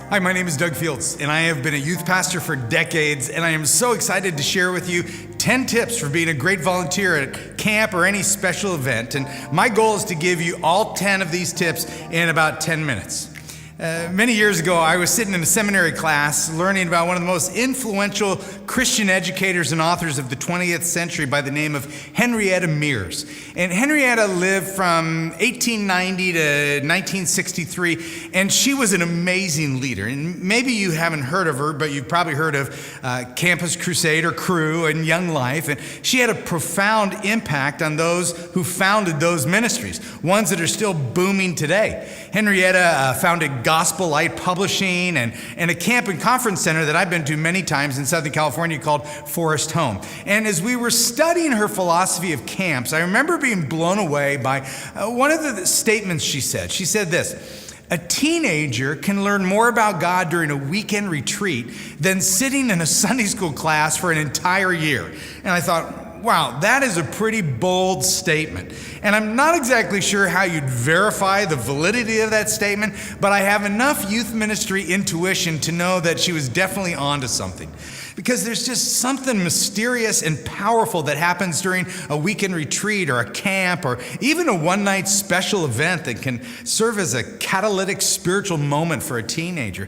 Hi, my name is Doug Fields, and I have been a youth pastor for decades, and I am so excited to share with you 10 tips for being a great volunteer at camp or any special event. And my goal is to give you all 10 of these tips in about 10 minutes. Many years ago, I was sitting in a seminary class learning about one of the most influential Christian educators and authors of the 20th century by the name of Henrietta Mears. And Henrietta lived from 1890 to 1963, and she was an amazing leader. And maybe you haven't heard of her, but you've probably heard of Campus Crusade or Cru and Young Life. And she had a profound impact on those who founded those ministries, ones that are still booming today. Henrietta founded Gospel Light Publishing and a camp and conference center that I've been to many times in Southern California called Forest Home. And as we were studying her philosophy of camps, I remember being blown away by one of the statements she said. She said this: "A teenager can learn more about God during a weekend retreat than sitting in a Sunday school class for an entire year." And I thought, wow, that is a pretty bold statement. And I'm not exactly sure how you'd verify the validity of that statement, but I have enough youth ministry intuition to know that she was definitely onto something. Because there's just something mysterious and powerful that happens during a weekend retreat or a camp or even a one-night special event that can serve as a catalytic spiritual moment for a teenager.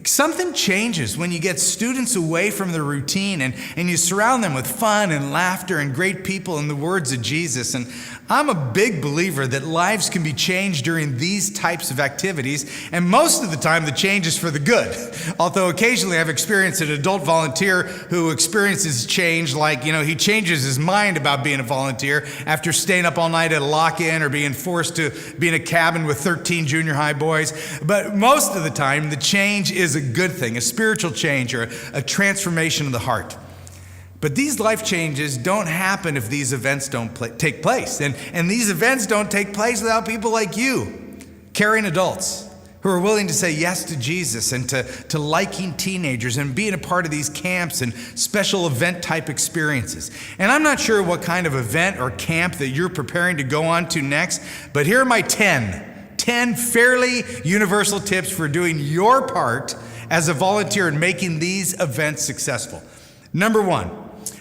Something changes when you get students away from the routine and you surround them with fun and laughter and great people and the words of Jesus. And I'm a big believer that lives can be changed during these types of activities, and most of the time the change is for the good. Although occasionally I've experienced an adult volunteer who experiences change, like, he changes his mind about being a volunteer after staying up all night at a lock-in or being forced to be in a cabin with 13 junior high boys. But most of the time the change is a good thing, a spiritual change or a transformation of the heart. But these life changes don't happen if these events don't take place. And these events don't take place without people like you, caring adults, who are willing to say yes to Jesus and to liking teenagers and being a part of these camps and special event type experiences. And I'm not sure what kind of event or camp that you're preparing to go on to next, but here are my 10 fairly universal tips for doing your part as a volunteer in making these events successful. Number 1,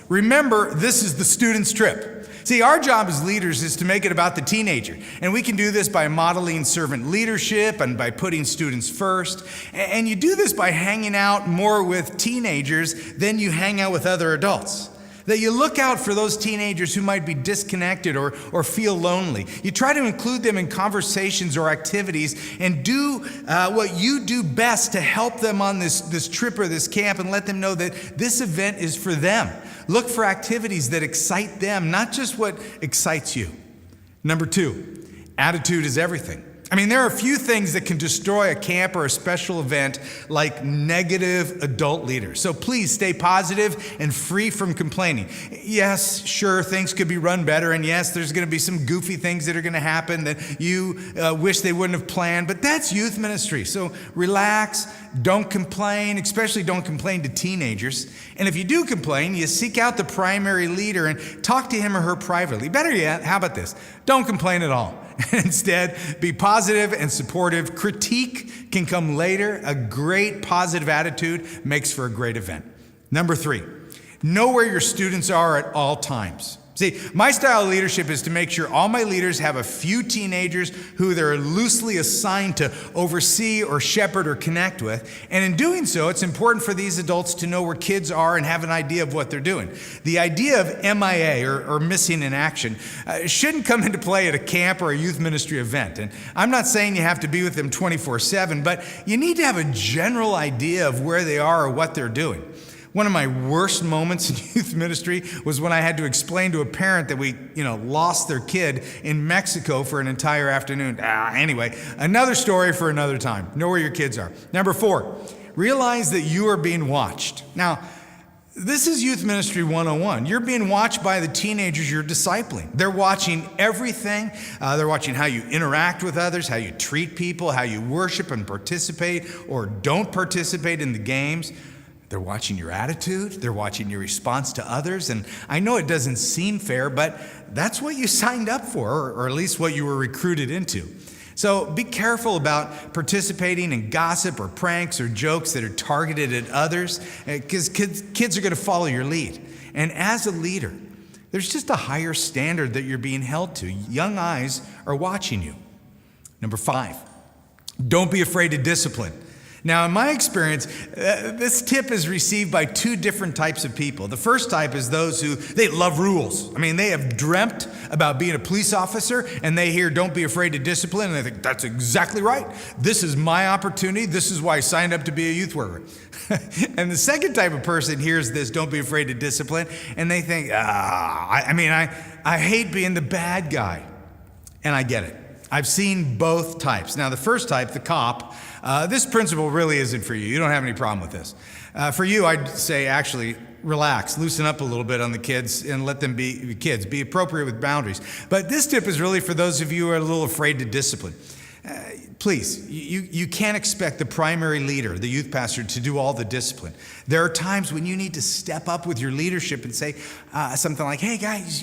remember, this is the student's trip. See, our job as leaders is to make it about the teenager, and we can do this by modeling servant leadership and by putting students first. And you do this by hanging out more with teenagers than you hang out with other adults. That you look out for those teenagers who might be disconnected or feel lonely. You try to include them in conversations or activities and do what you do best to help them on this trip or this camp and let them know that this event is for them. Look for activities that excite them, not just what excites you. Number 2, attitude is everything. There are a few things that can destroy a camp or a special event, like negative adult leaders. So please stay positive and free from complaining. Yes, sure, things could be run better, and yes, there's going to be some goofy things that are going to happen that you wish they wouldn't have planned, but that's youth ministry. So relax, don't complain, especially don't complain to teenagers. And if you do complain, you seek out the primary leader and talk to him or her privately. Better yet, how about this? Don't complain at all. Instead, be positive and supportive. Critique can come later. A great positive attitude makes for a great event. Number 3, know where your students are at all times. See, my style of leadership is to make sure all my leaders have a few teenagers who they're loosely assigned to oversee or shepherd or connect with. And in doing so, it's important for these adults to know where kids are and have an idea of what they're doing. The idea of MIA, or missing in action, shouldn't come into play at a camp or a youth ministry event. And I'm not saying you have to be with them 24/7, but you need to have a general idea of where they are or what they're doing. One of my worst moments in youth ministry was when I had to explain to a parent that we, lost their kid in Mexico for an entire afternoon. Anyway, another story for another time. Know where your kids are. Number 4, realize that you are being watched. Now, this is Youth Ministry 101. You're being watched by the teenagers you're discipling. They're watching everything. They're watching how you interact with others, how you treat people, how you worship and participate or don't participate in the games. They're watching your attitude. They're watching your response to others. And I know it doesn't seem fair, but that's what you signed up for, or at least what you were recruited into. So be careful about participating in gossip or pranks or jokes that are targeted at others, because kids are going to follow your lead. And as a leader, there's just a higher standard that you're being held to. Young eyes are watching you. Number 5, don't be afraid to discipline. Now, in my experience, this tip is received by 2 different types of people. The first type is those who, they love rules. I mean, they have dreamt about being a police officer, and they hear, don't be afraid to discipline, and they think, that's exactly right. This is my opportunity. This is why I signed up to be a youth worker. And the second type of person hears this, don't be afraid to discipline, and they think, I hate being the bad guy. And I get it. I've seen both types. Now, the first type, the cop, this principle really isn't for you. You don't have any problem with this. For you, I'd say actually relax, loosen up a little bit on the kids and let them be kids. Be appropriate with boundaries. But this tip is really for those of you who are a little afraid to discipline. Please, you can't expect the primary leader, the youth pastor, to do all the discipline. There are times when you need to step up with your leadership and say something like, hey guys,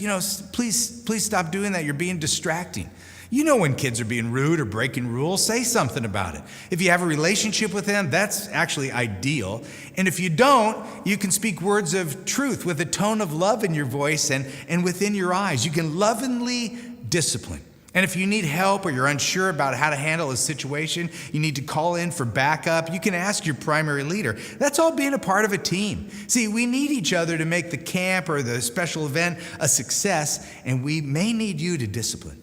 please stop doing that. You're being distracting. You know when kids are being rude or breaking rules, say something about it. If you have a relationship with them, that's actually ideal. And if you don't, you can speak words of truth with a tone of love in your voice and within your eyes. You can lovingly discipline. And if you need help or you're unsure about how to handle a situation, you need to call in for backup, you can ask your primary leader. That's all being a part of a team. See, we need each other to make the camp or the special event a success, and we may need you to discipline.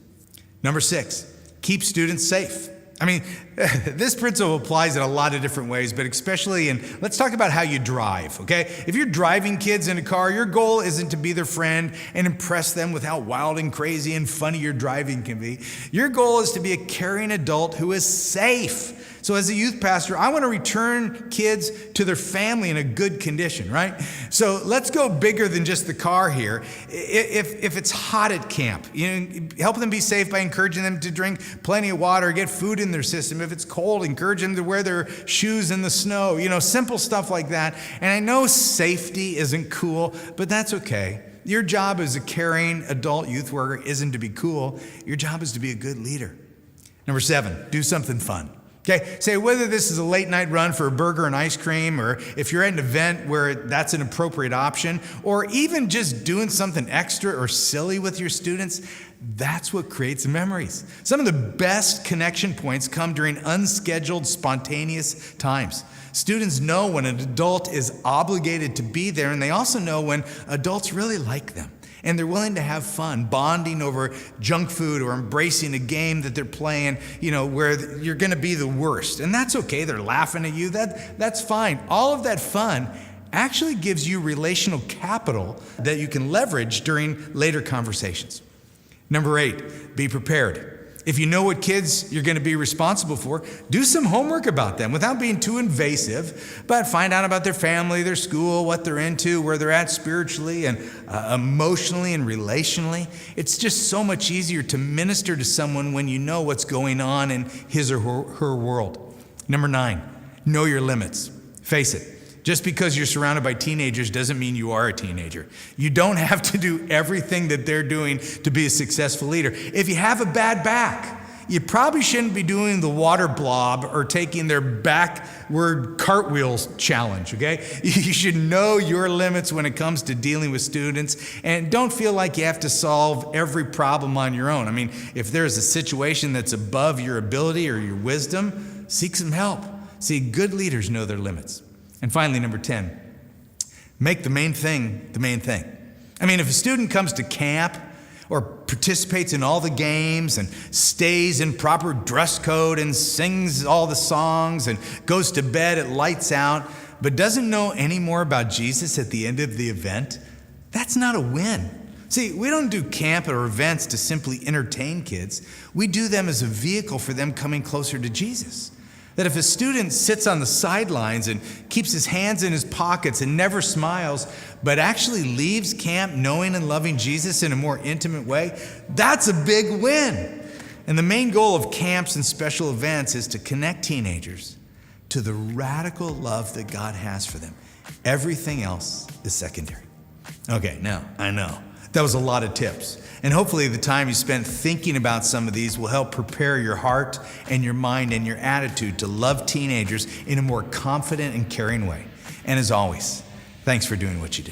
Number 6, keep students safe. I mean, this principle applies in a lot of different ways, but especially let's talk about how you drive, okay? If you're driving kids in a car, your goal isn't to be their friend and impress them with how wild and crazy and funny your driving can be. Your goal is to be a caring adult who is safe. So as a youth pastor, I want to return kids to their family in a good condition, right? So let's go bigger than just the car here. If it's hot at camp, help them be safe by encouraging them to drink plenty of water, get food in their system. If it's cold, encourage them to wear their shoes in the snow, simple stuff like that. And I know safety isn't cool, but that's okay. Your job as a caring adult youth worker isn't to be cool. Your job is to be a good leader. Number 7, do something fun. Okay, say whether this is a late night run for a burger and ice cream, or if you're at an event where that's an appropriate option, or even just doing something extra or silly with your students, that's what creates memories. Some of the best connection points come during unscheduled, spontaneous times. Students know when an adult is obligated to be there, and they also know when adults really like them. And they're willing to have fun, bonding over junk food or embracing a game that they're playing, where you're going to be the worst. And that's okay. They're laughing at you. That's fine. All of that fun actually gives you relational capital that you can leverage during later conversations. Number 8, be prepared. If you know what kids you're going to be responsible for, do some homework about them without being too invasive, but find out about their family, their school, what they're into, where they're at spiritually and emotionally and relationally. It's just so much easier to minister to someone when you know what's going on in his or her world. Number 9, know your limits. Face it. Just because you're surrounded by teenagers doesn't mean you are a teenager. You don't have to do everything that they're doing to be a successful leader. If you have a bad back, you probably shouldn't be doing the water blob or taking their backward cartwheels challenge, okay? You should know your limits when it comes to dealing with students, and don't feel like you have to solve every problem on your own. I mean, if there's a situation that's above your ability or your wisdom, seek some help. See, good leaders know their limits. And finally, number 10, make the main thing the main thing. I mean, if a student comes to camp or participates in all the games and stays in proper dress code and sings all the songs and goes to bed at lights out, but doesn't know any more about Jesus at the end of the event, that's not a win. See, we don't do camp or events to simply entertain kids. We do them as a vehicle for them coming closer to Jesus. That if a student sits on the sidelines and keeps his hands in his pockets and never smiles, but actually leaves camp knowing and loving Jesus in a more intimate way, that's a big win. And the main goal of camps and special events is to connect teenagers to the radical love that God has for them. Everything else is secondary. Okay, now, I know That was a lot of tips. And hopefully the time you spent thinking about some of these will help prepare your heart and your mind and your attitude to love teenagers in a more confident and caring way. And as always, thanks for doing what you do.